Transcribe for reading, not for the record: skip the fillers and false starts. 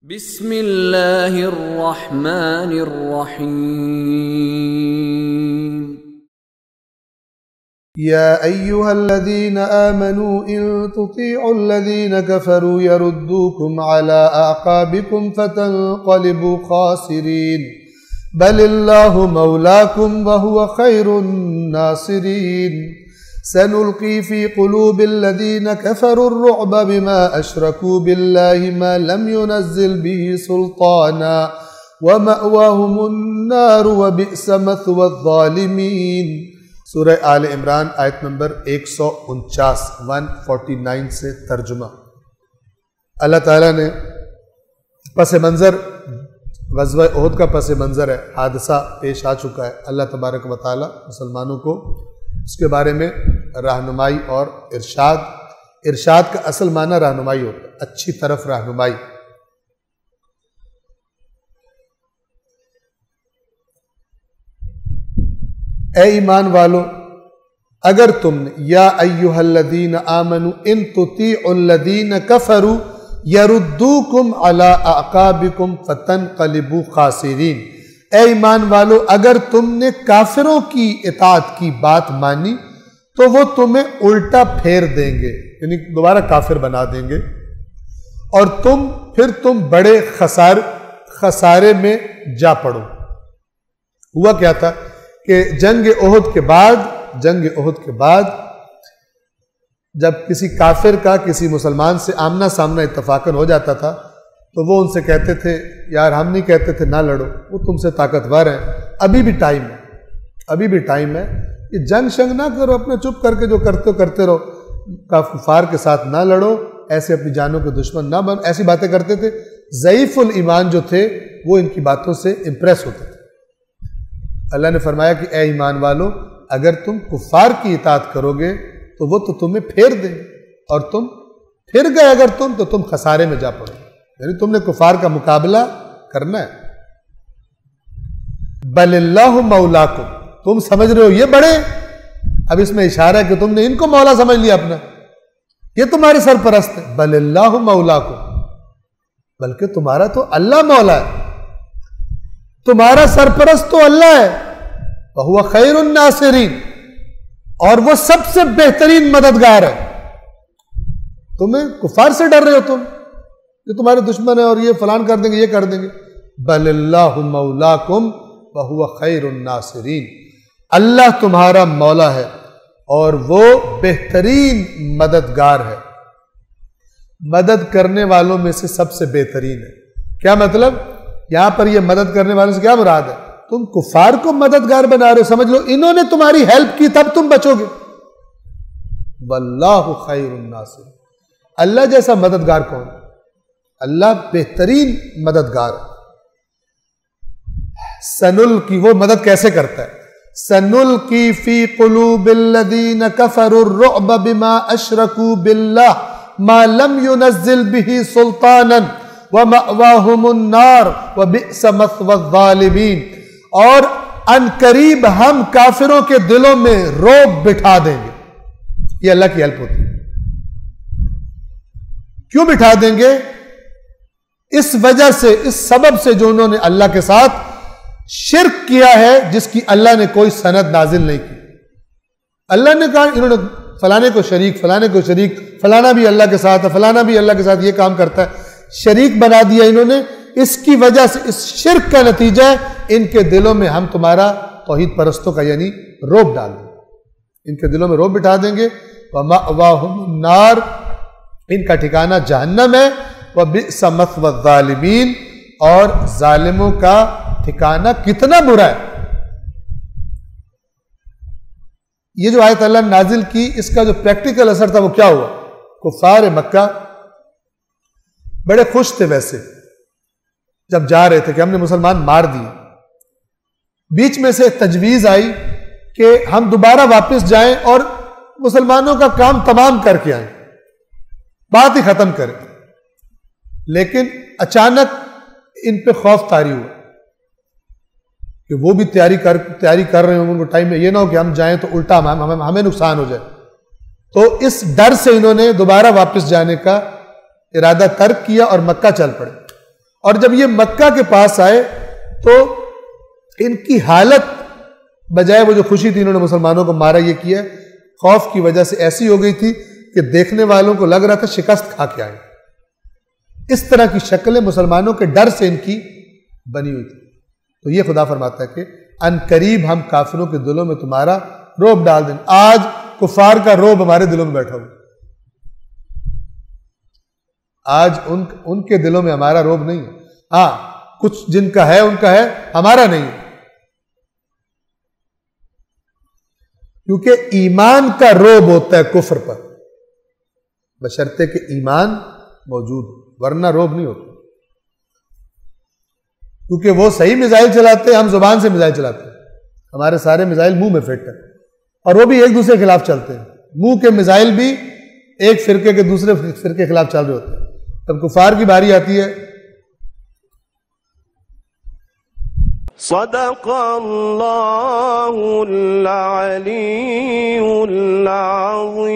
بسم اللہ الرحمن الرحیم يا أيها الذين آمنوا إن تطيعوا الذين كفروا يردوكم على أعقابكم فتنقلبوا خاسرين بل الله مولاكم وهو خير الناصرين سنلقي في قلوب الذين كفروا الرعب بما أشركوا بالله ما لم ينزل به سلطانا ومأواهم النار وبئس مثوى الظالمين۔ سورہ آل عمران آیت نمبر 149 سے ترجمہ۔ اللہ تعالیٰ نے پس منظر غزوہ احد کا پس منظر ہے، حادثہ پیش آ چکا ہے۔ اللہ تبارک و تعالیٰ مسلمانوں کو اس کے بارے میں رہنمائی اور ارشاد کا اصل معنی رہنمائی ہوتا ہے، اچھی طرف رہنمائی۔ اے ایمان والو، اگر تم نے یا ایھا الذین آمنوا ان تطیعوا الذین کفروا یردوکم علی اعقابکم فتنقلبوا خاسرین۔ اے ایمان والو، اگر تم نے کافروں کی اطاعت کی بات مانی تو وہ تمہیں الٹا پھیر دیں گے، یعنی دوبارہ کافر بنا دیں گے، اور پھر تم بڑے خسارے میں جا پڑو۔ ہوا کیا تھا کہ جنگ احد کے بعد جب کسی کافر کا کسی مسلمان سے آمنا سامنا اتفاقاً ہو جاتا تھا تو وہ ان سے کہتے تھے یار ہم نہیں کہتے تھے نہ لڑو، وہ تم سے طاقتور ہیں، ابھی بھی ٹائم ہے کہ جنگ شنگ نہ کرو، اپنے چپ کر کے جو کرتے رہو، کفار کے ساتھ نہ لڑو، ایسے اپنی جانوں کے دشمن نہ بنو، ایسی باتیں کرتے تھے۔ ضعیف الایمان جو تھے وہ ان کی باتوں سے امپریس ہوتے تھے۔ اللہ نے فرمایا کہ اے ایمان والو، اگر تم کفار کی اطاعت کرو گے تو وہ تو تمہیں پھیر دیں گے، اور تم پھر گئے اگر تو تم خسارے میں جا پڑو، یعنی تم نے کفار کا مقابلہ کرنا ہے۔ بل اللہ مولاکم، تم سمجھ رہے ہو یہ بڑے، اب اس میں اشارہ ہے کہ تم نے ان کو مولا سمجھ لیا اپنا، یہ تمہارے سرپرست ہے۔ بل اللہ مولاکم، بلکہ تمہارا تو اللہ مولا ہے، تمہارا سرپرست تو اللہ ہے۔ وَهُوَ خَيْرُ النَّاصِرِينَ، اور وہ سب سے بہترین مددگار ہے۔ تمہیں کفار سے ڈر رہے ہو تم، یہ تمہارے دشمن ہے اور یہ فلان کر دیں گے، یہ کر دیں گے۔ بَلِ اللَّهُ مَوْلَاكُمْ وَهُوَ خَيْرُ النَّاصِرِينَ، اللہ تمہارا مولا ہے اور وہ بہترین مددگار ہے، مدد کرنے والوں میں سے سب سے بہترین ہے۔ کیا مطلب؟ یہاں پر یہ مدد کرنے والوں سے کیا مراد ہے؟ تم کفار کو مددگار بنا رہے ہو، سمجھ لو انہوں نے تمہاری ہیلپ کی تب تم بچو گے۔ واللہ خیر الناصر، اللہ جیسا مددگار کون؟ اللہ بہترین مددگار ہے۔ سنلقی، وہ مدد کیسے کرتا ہے؟ سنلقی فی قلوب الذین کفروا الرعب بما اشرکوا باللہ ما لم ينزل به سلطانا وَمَأْوَاهُمُ النَّارُ وَبِئْسَ مَثْوَى الظَّالِمِينَ، اور ان قریب ہم کافروں کے دلوں میں رعب بٹھا دیں گے۔ یہ اللہ کی ہیلپ ہوتی ہے۔ کیوں بٹھا دیں گے؟ اس وجہ سے، اس سبب سے جو انہوں نے اللہ کے ساتھ شرک کیا ہے، جس کی اللہ نے کوئی سند نازل نہیں کی۔ اللہ نے کہا انہوں نے فلانے کو شریک، فلانا بھی اللہ کے ساتھ ہے، فلانا بھی اللہ کے ساتھ یہ کام کرتا ہے، شریک بنا دیا انہوں نے۔ اس کی وجہ سے، اس شرک کا نتیجہ ہے ان کے دلوں میں ہم تمہارا توحید پرستوں کا یعنی رعب ڈال دیں گے، ان کے دلوں میں رعب بٹھا دیں گے۔ وَمَأْوَاهُمُ النَّارُ، ان کا ٹھکانہ جہنم ہے۔ وَبِئْسَ مَثْوَى الظَّالِمِينَ، اور ظالموں کا ٹھکانہ کتنا برا ہے۔ یہ جو آیت اللہ نے نازل کی، اس کا جو پریکٹیکل اثر تھا وہ کیا ہوا؟ کفار مکہ بڑے خوش تھے ویسے جب جا رہے تھے کہ ہم نے مسلمان مار دیے، بیچ میں سے تجویز آئی کہ ہم دوبارہ واپس جائیں اور مسلمانوں کا کام تمام کر کے آئیں، بات ہی ختم کریں۔ لیکن اچانک ان پہ خوف طاری ہوا کہ وہ بھی تیاری کر رہے ہوں ان کو ٹائم میں، یہ نہ ہو کہ ہم جائیں تو الٹا ہمیں نقصان ہو جائے۔ تو اس ڈر سے انہوں نے دوبارہ واپس جانے کا ارادہ ترک کیا اور مکہ چل پڑے۔ اور جب یہ مکہ کے پاس آئے تو ان کی حالت بجائے وہ جو خوشی تھی انہوں نے مسلمانوں کو مارا، یہ کیا خوف کی وجہ سے ایسی ہو گئی تھی کہ دیکھنے والوں کو لگ رہا تھا شکست کھا کے آئے. اس طرح کی شکلیں مسلمانوں کے ڈر سے ان کی بنی ہوئی تھی. تو یہ خدا فرماتا ہے کہ ان قریب ہم کافروں کے دلوں میں تمہارا روب ڈال دیں. آج کفار کا روب ہمارے دلوں میں بیٹھا ہوا، آج ان کے دلوں میں ہمارا روب نہیں ہے. ہاں کچھ جن کا ہے ان کا ہے، ہمارا نہیں ہے، کیونکہ ایمان کا روب ہوتا ہے کفر پر، بشرطے کہ ایمان موجود ہو، ورنہ روب نہیں ہوتا. کیونکہ وہ صحیح میزائل چلاتے ہیں، ہم زبان سے میزائل چلاتے ہیں. ہمارے سارے میزائل منہ میں فٹ ہیں، اور وہ بھی ایک دوسرے کے خلاف چلتے ہیں. منہ کے میزائل بھی ایک فرقے کے دوسرے فرقے کے خلاف چل رہے ہوتے ہیں. تب کفار کی باری آتی ہے. صدق اللہ العلی العظیم.